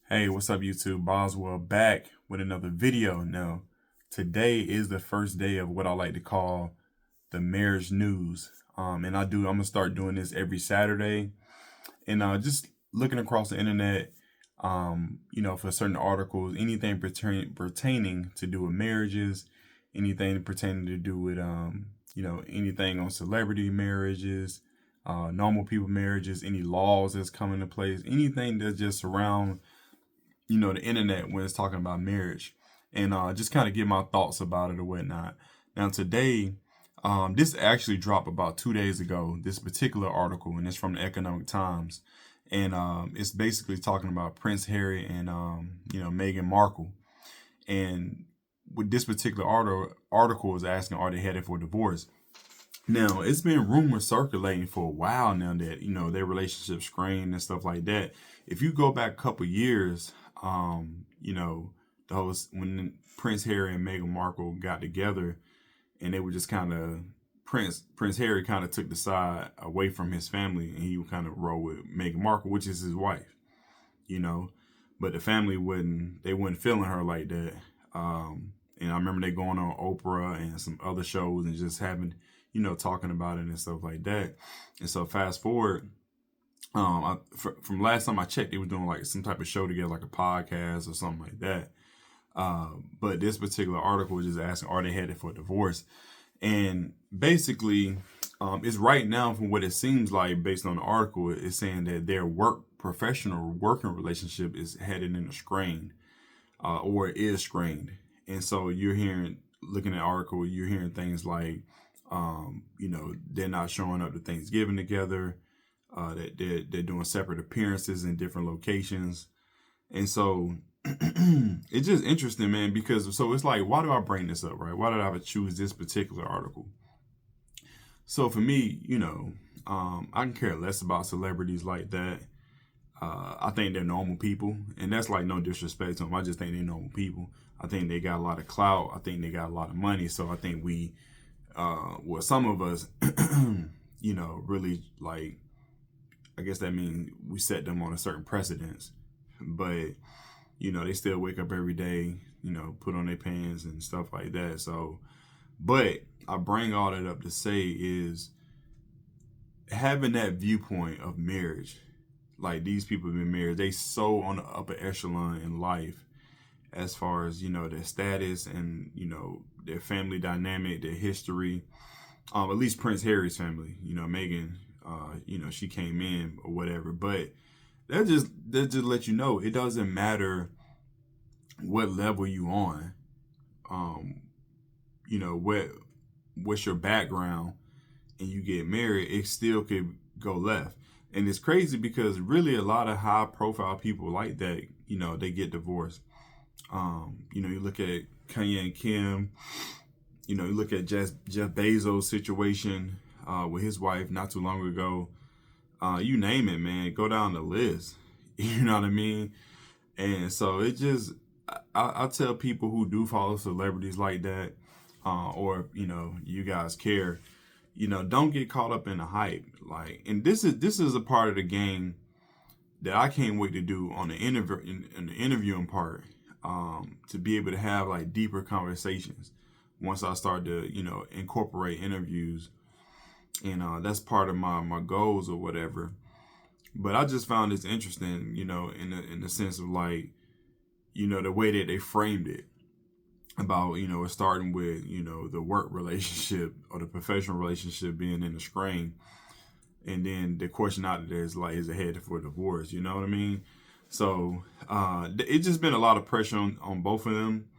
Hey, what's up, YouTube? Boswell back with another video. Now, today is the first day of what I like to call the marriage news. I'm gonna start doing this every Saturday, and just looking across the internet, for certain articles, anything pertaining to do with marriages, anything pertaining to do with anything on celebrity marriages, normal people marriages, any laws that's coming into place, anything that just surround the internet when it's talking about marriage, and just kind of get my thoughts about it or whatnot. Now, today, this actually dropped about 2 days ago, this particular article, and it's from the Economic Times. And it's basically talking about Prince Harry and, Meghan Markle. And with this particular article is asking, are they headed for divorce? Now, it's been rumors circulating for a while now that, their relationship strained and stuff like that. If you go back a couple years, the whole when Prince Harry and Meghan Markle got together, and they were just kind of Prince Harry kind of took the side away from his family, and he would kind of roll with Meghan Markle, which is his wife, you know. But the family wouldn't feeling her like that. And I remember they going on Oprah and some other shows and just having, talking about it and stuff like that. And so fast forward, from last time I checked, they were doing like some type of show together, like a podcast or something like that. But this particular article was just asking, are they headed for divorce? And basically, it's right now, from what it seems like, based on the article, it's saying that their professional working relationship is headed in a strain, or is strained. And so looking at the article, you're hearing things like, they're not showing up to Thanksgiving together, that they're doing separate appearances in different locations. And so it's just interesting, man, because so it's like, why do I bring this up, right? Why did I choose this particular article? So for me, I can care less about celebrities like that. I think they're normal people, and that's like no disrespect to them. I just think they're normal people. I think they got a lot of clout. I think they got a lot of money. So I think some of us, really like, I guess that means we set them on a certain precedence. But, they still wake up every day, put on their pants and stuff like that. So, but I bring all that up to say is having that viewpoint of marriage. Like, these people have been married. They so on the upper echelon in life as far as, their status and, their family dynamic, their history. At least Prince Harry's family, Meghan, she came in or whatever. But that just let you know, it doesn't matter what level you on. What's your background, and you get married, it still could go left. And it's crazy because really a lot of high profile people like that, they get divorced. You look at Kanye and Kim, you look at Jeff Bezos' situation with his wife not too long ago. You name it, man. Go down the list. You know what I mean? And so it just, I tell people who do follow celebrities like that, or you guys care, don't get caught up in the hype. Like, and this is a part of the game that I can't wait to do on the in the interviewing part, to be able to have like deeper conversations once I start to incorporate interviews, and that's part of my goals or whatever. But I just found this interesting, in the sense of like, the way that they framed it about, it starting with, the work relationship or the professional relationship being in the strain. And then the question out there is like, is it headed for divorce? You know what I mean? So it's just been a lot of pressure on both of them.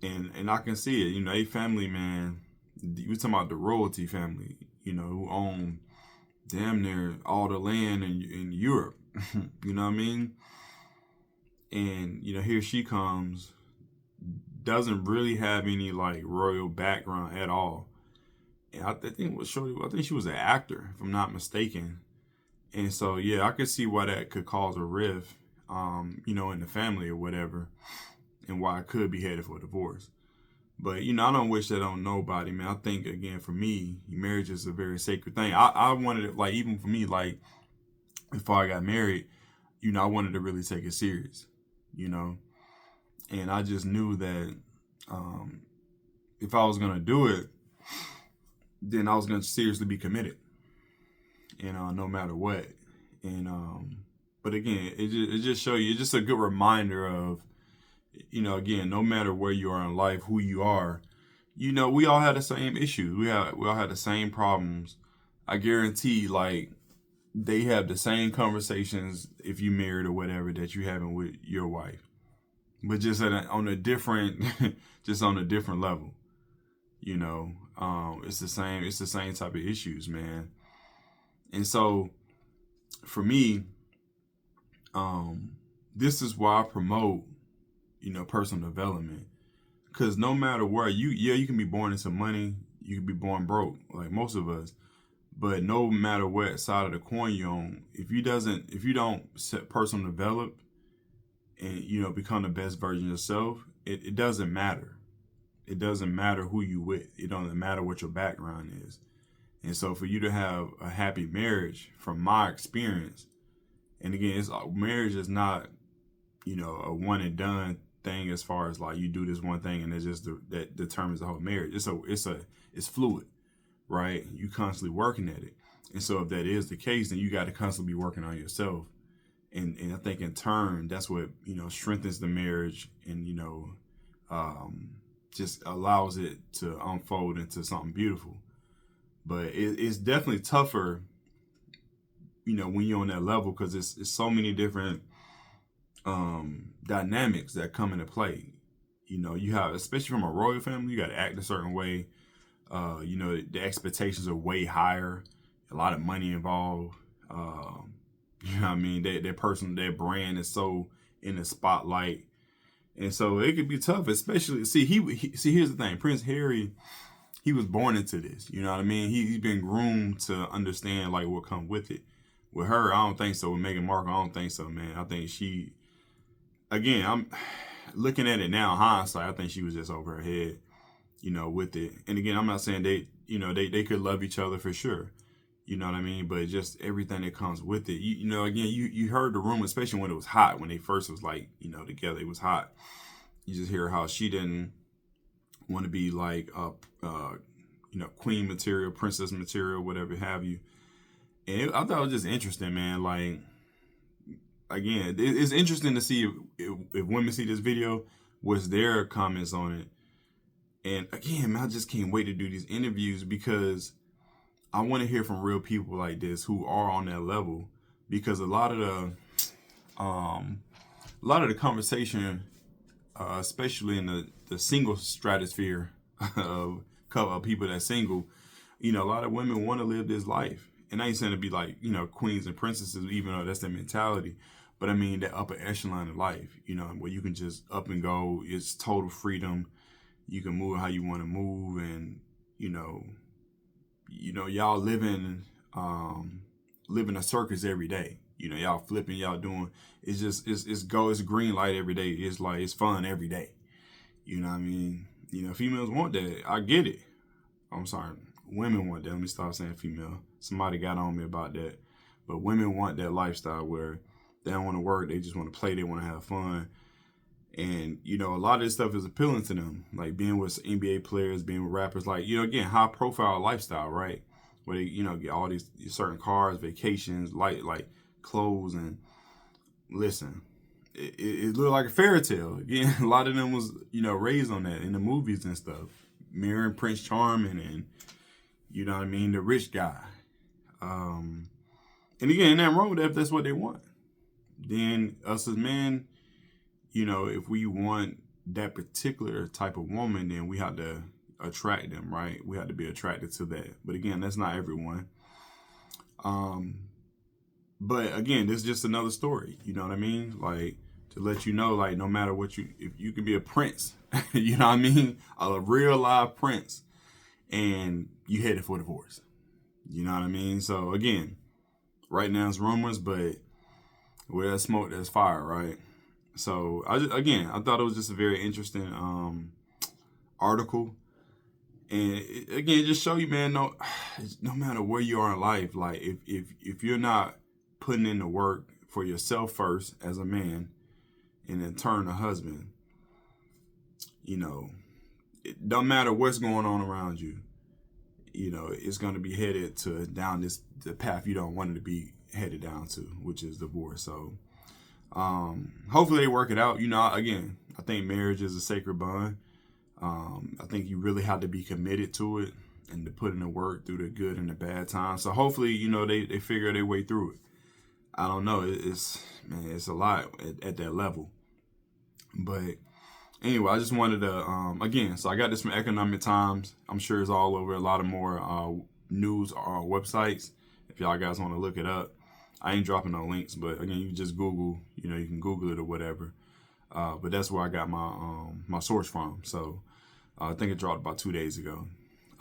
And I can see it, a family, man. We talking about the royalty family, who own damn near all the land in Europe. You know what I mean? And, here she comes, doesn't really have any like royal background at all. And I think she was an actor, if I'm not mistaken. And so, yeah, I could see why that could cause a rift, in the family or whatever, and why it could be headed for divorce. But, I don't wish that on nobody, man. I think, again, for me, marriage is a very sacred thing. I wanted it, like, even for me, like, before I got married, I wanted to really take it serious. you know. And I just knew that if I was gonna do it, then I was gonna seriously be committed, and no matter what. And but again, it just show you, it's just a good reminder of, again, no matter where you are in life, who you are, we all had the same issues. We all had the same problems. I guarantee, like, they have the same conversations if you married or whatever that you having with your wife, but just on a different, just on a different level. It's the same. It's the same type of issues, man. And so, for me, this is why I promote, personal development. Because no matter where you can be born into money, you can be born broke, like most of us. But no matter what side of the coin you're on, if you don't set personal develop and become the best version of yourself, it doesn't matter. It doesn't matter who you with. It doesn't matter what your background is. And so for you to have a happy marriage, from my experience, and again, marriage is not, a one and done thing, as far as like you do this one thing and it's just that determines the whole marriage. It's fluid, right? You constantly working at it. And so if that is the case, then you got to constantly be working on yourself. And I think in turn, that's what, strengthens the marriage and, just allows it to unfold into something beautiful. But it's definitely tougher, when you're on that level, because it's so many different dynamics that come into play. You have, especially from a royal family, you got to act a certain way. The expectations are way higher, a lot of money involved. You know what I mean? Their brand is so in the spotlight. And so it could be tough, especially, see, here's the thing. Prince Harry, he was born into this, you know what I mean? He's been groomed to understand, like, what comes with it. With her, I don't think so. With Meghan Markle, I don't think so, man. I think she, again, I'm looking at it now, hindsight, I think she was just over her head, with it. And again, I'm not saying they could love each other for sure. You know what I mean? But just everything that comes with it. Again, you heard the rumor, especially when it was hot, when they first was like, together, it was hot. You just hear how she didn't want to be like, queen material, princess material, whatever have you. And I thought it was just interesting, man. Like, again, it's interesting to see if women see this video, what's their comments on it. And again, man, I just can't wait to do these interviews, because I want to hear from real people like this who are on that level, because a lot of the conversation, especially in the single stratosphere of people that's single, a lot of women want to live this life. And I ain't saying to be like, queens and princesses, even though that's their mentality. But I mean, the upper echelon of life, where you can just up and go. It's total freedom. You can move how you want to move. And, y'all living a circus every day. Y'all flipping, y'all doing, it's just, it's green light every day. It's like, it's fun every day. You know what I mean? Females want that. I get it. I'm sorry. Women want that. Let me stop saying female. Somebody got on me about that. But women want that lifestyle where they don't want to work. They just want to play. They want to have fun. And, a lot of this stuff is appealing to them. Like being with NBA players, being with rappers. Like, again, high profile lifestyle, right? Where they, get all these certain cars, vacations, like clothes. And listen, it looked like a fairy tale. Again, a lot of them was, raised on that in the movies and stuff. Mirroring Prince Charming and, you know what I mean, the rich guy. And again, nothing wrong with that if that's what they want. Then us as men, if we want that particular type of woman, then we have to attract them, right? We have to be attracted to that. But again, that's not everyone. But again, this is just another story. You know what I mean? Like, to let you know, like, no matter what if you can be a prince, you know what I mean? A real live prince, and you headed for divorce. You know what I mean? So again, right now it's rumors, but where there's smoke, there's fire, right? So I thought it was just a very interesting article, and it just show you, man, no matter where you are in life, like if you're not putting in the work for yourself first as a man, and in turn a husband, you know, it don't matter what's going on around you, you know, it's going to be headed to down the path you don't want it to be headed down to, which is divorce. So hopefully they work it out. You know, again, I think marriage is a sacred bond. I think you really have to be committed to it and to put in the work through the good and the bad times. So hopefully, you know, they figure their way through it. I don't know. It's a lot at that level. But anyway, I just wanted to, again, so I got this from Economic Times. I'm sure it's all over a lot of more news websites if y'all guys want to look it up. I ain't dropping no links, but again, you can just Google, you know, you can Google it or whatever. But that's where I got my source from. So I think it dropped about 2 days ago.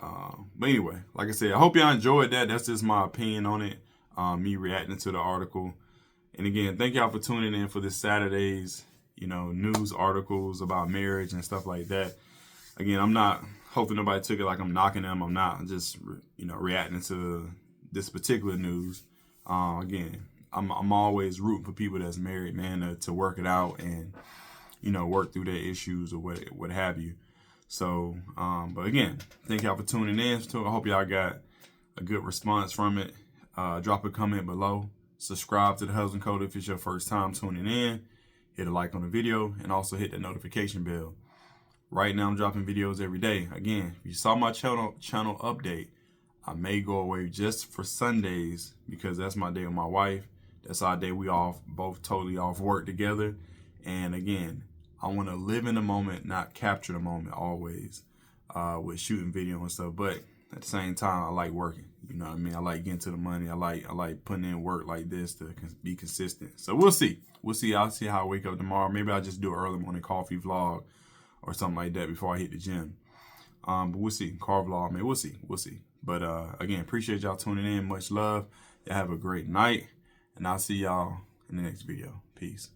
But anyway, like I said, I hope y'all enjoyed that. That's just my opinion on it. Me reacting to the article. And again, thank y'all for tuning in for this Saturday's, you know, news articles about marriage and stuff like that. Again, I'm not hoping nobody took it like I'm knocking them. I'm not. I'm just, you know, reacting to this particular news. Again, I'm always rooting for people that's married, man, to work it out and, you know, work through their issues or what have you. So, but again, thank y'all for tuning in. So I hope y'all got a good response from it. Drop a comment below. Subscribe to the Husband Code if it's your first time tuning in. Hit a like on the video and also hit the notification bell. Right now I'm dropping videos every day. Again, if you saw my channel update, I may go away just for Sundays because that's my day with my wife. That's our day we off, both totally off work together. And again, I want to live in the moment, not capture the moment always with shooting video and stuff. But at the same time, I like working. You know what I mean? I like getting to the money. I like putting in work like this to be consistent. So we'll see. I'll see how I wake up tomorrow. Maybe I'll just do an early morning coffee vlog or something like that before I hit the gym. But we'll see. Car vlog, man. We'll see. But again, appreciate y'all tuning in. Much love. Y'all have a great night. And I'll see y'all in the next video. Peace.